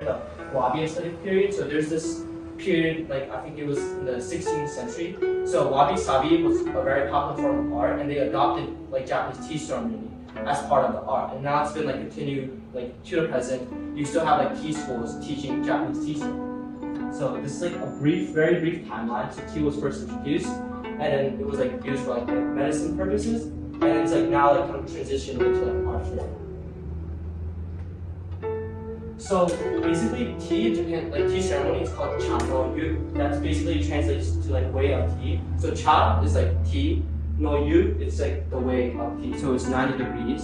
the wabi aesthetic period. So there's this period, like I think it was in the 16th century. So wabi-sabi was a very popular form of art, and they adopted like Japanese tea ceremony as part of the art. And now it's been like continued like to the present. You still have like tea schools teaching Japanese tea ceremony. So this is like a very brief timeline. So tea was first introduced, and then it was like used for like medicine purposes, and it's like now like kind of transitioned into like art form. So basically, tea in Japan, like tea ceremony, is called cha no yu. That's basically translates to like way of tea. So cha is like tea, no yu it's like the way of tea. So it's 90 degrees.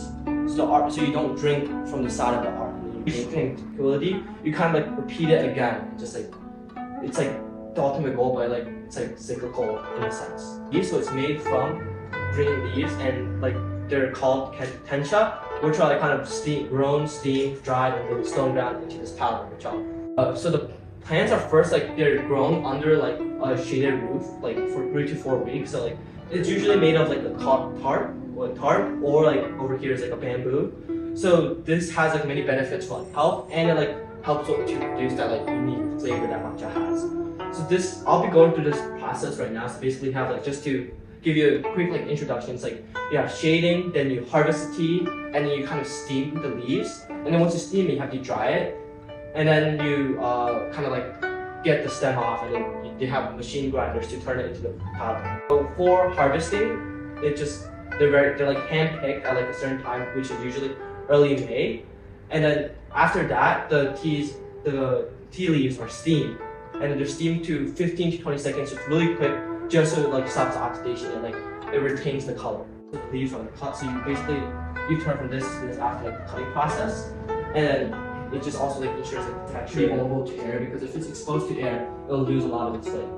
So you don't drink from the side of the art. You drink tranquility. You kind of like repeat it again. Just like it's like the ultimate goal, but like it's like cyclical in a sense. So it's made from green leaves, and like they're called tensha, which are like kind of grown, steamed, dried, and then stone ground into this powder. So the plants are first like they're grown under like a shaded roof, like for 3 to 4 weeks. So like it's usually made of like a tarp, or like over here is like a bamboo. So this has like many benefits for like health, and it like helps to produce that like unique flavor that matcha has. So this I'll be going through this process right now. So basically have like just to give you a quick like introduction. It's like you have shading, then you harvest the tea, and then you kind of steam the leaves, and then once you steam it, you have to dry it, and then you kind of like get the stem off, and then you have machine grinders to turn it into the powder. So for harvesting, they're like hand picked at like a certain time, which is usually early May, and then after that the tea leaves are steamed, and then they're steamed to 15 to 20 seconds, so it's really quick, just so it like stops the oxidation and like it retains the color. The leaves are cut, so you turn from this to this after like the cutting process, and then it just also like ensures like it's actually vulnerable to air, because if it's exposed to air, it'll lose a lot of its flavor.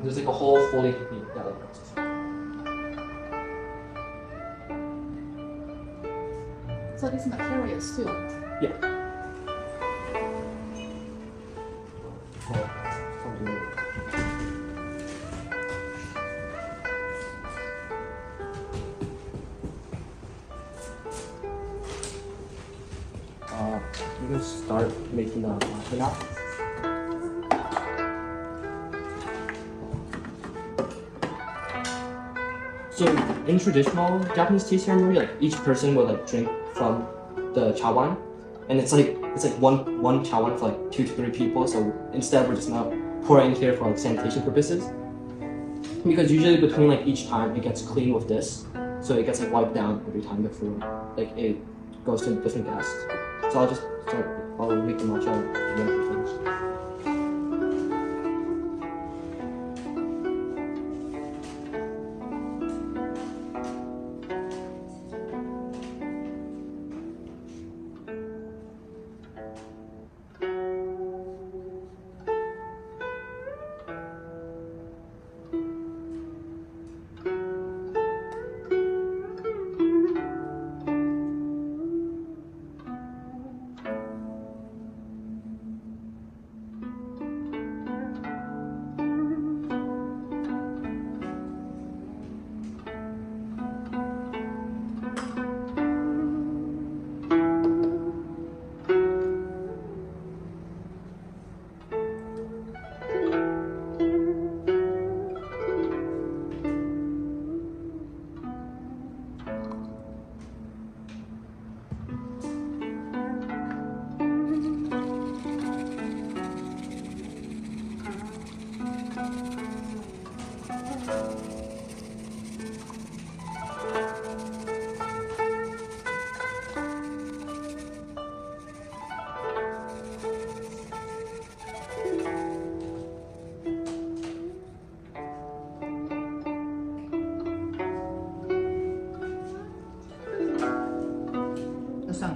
There's like a whole folding technique that works. So these materials too. Yeah. I'm gonna start making the matcha now. So in traditional Japanese tea ceremony, like each person will like drink from the chawan, and it's like one chawan for like 2 to 3 people. So instead we're just now pouring here for like sanitation purposes, because usually between like each time it gets cleaned with this, so it gets like wiped down every time before like it goes to different guests. So I'll make the matcha when we finish.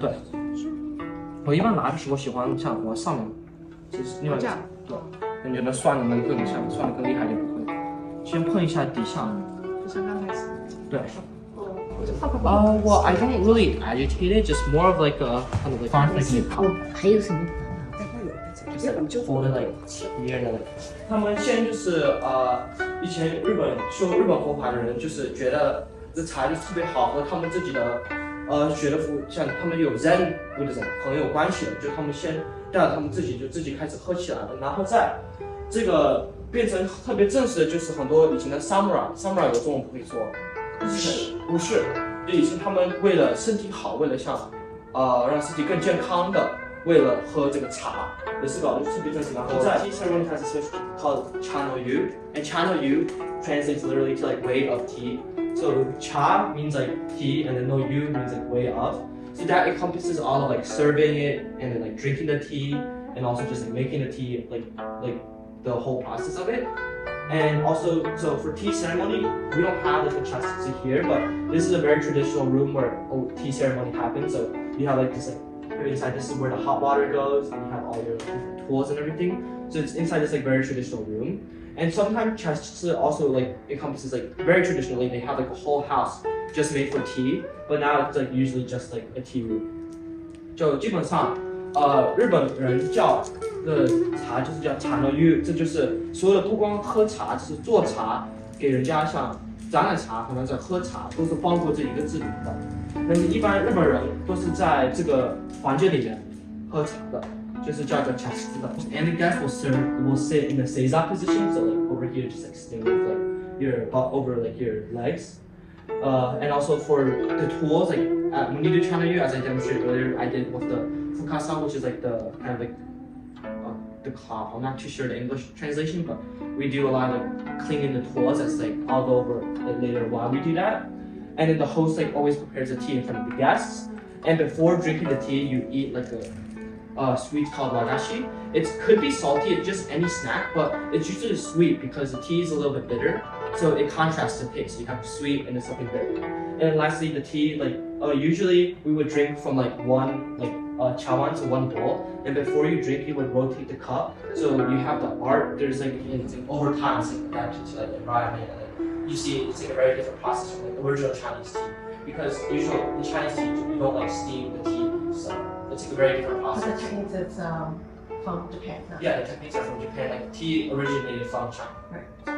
对，我一般拿的时候喜欢像往上面，就是另外一个对，你觉得涮的能更像涮的更厉害一点不会，先碰一下底下，就像刚才是。对。Well, I don't really agitate it, just more of like a kind of like. 还有什么？ For the like here the like. 他们先就是以前日本修日本佛法的人就是觉得这茶就是特别好，和他们自己的学的像他们有 Zen Buddhism 很有关系的，就他们先带着他们自己开始喝起来了，然后再这个变成特别正式的，就是很多以前的 samurai 我中文不会说，武士，就以前他们为了身体好，为了像让身体更健康的，为了喝这个茶，也是搞得特别正式。然后在 tea ceremony has a special called channel yu, and channel yu translates literally to like way of tea. So cha means like tea, and then no yu means like way of. So that encompasses all of like serving it, and then like drinking the tea, and also just like making the tea, like the whole process of it. And also, so for tea ceremony, we don't have like a chassis here, but this is a very traditional room where tea ceremony happens. So you have like this like inside, this is where the hot water goes, and you have all your different tools and everything. So it's inside this like very traditional room. And sometimes chassis also like encompasses like very traditionally they have like a whole house just made for tea, but now it's like usually just like a tea room. 就基本上，日本人叫的茶就是叫茶の湯，这就是所有的不光喝茶，就是做茶给人家像展览茶可能在喝茶，都是包括这一个字里的。那么一般日本人都是在这个房间里面喝茶的，就是叫做茶室的。And the guest will sit in the seiza position, so like over here, just like sitting with like your butt over like your legs. And also for the tools, like when you do chanryu, as I demonstrated earlier, I did with the fukasa, which is like the kind of like the cloth. I'm not too sure the English translation, but we do a lot of like, cleaning the tools. That's like I'll go over like, later why we do that. And then the host like always prepares the tea in front of the guests. And before drinking the tea, you eat like a sweet called wagashi. It could be salty, it's just any snack, but it's usually sweet because the tea is a little bit bitter. So it contrasts the taste. You have sweet and then something bitter. And then lastly, the tea, like usually we would drink from like one chawan to one bowl. And before you drink, you would rotate the cup. So you have the art. There's like over time, it's like adapted to like environment. And like, you see, it's like a very different process from like original Chinese tea. Because usually in Chinese tea, you don't like steam the tea. So it's like a very different The process. techniques it's from Japan. Yeah, the techniques are from Japan. Like tea originated from China. Right.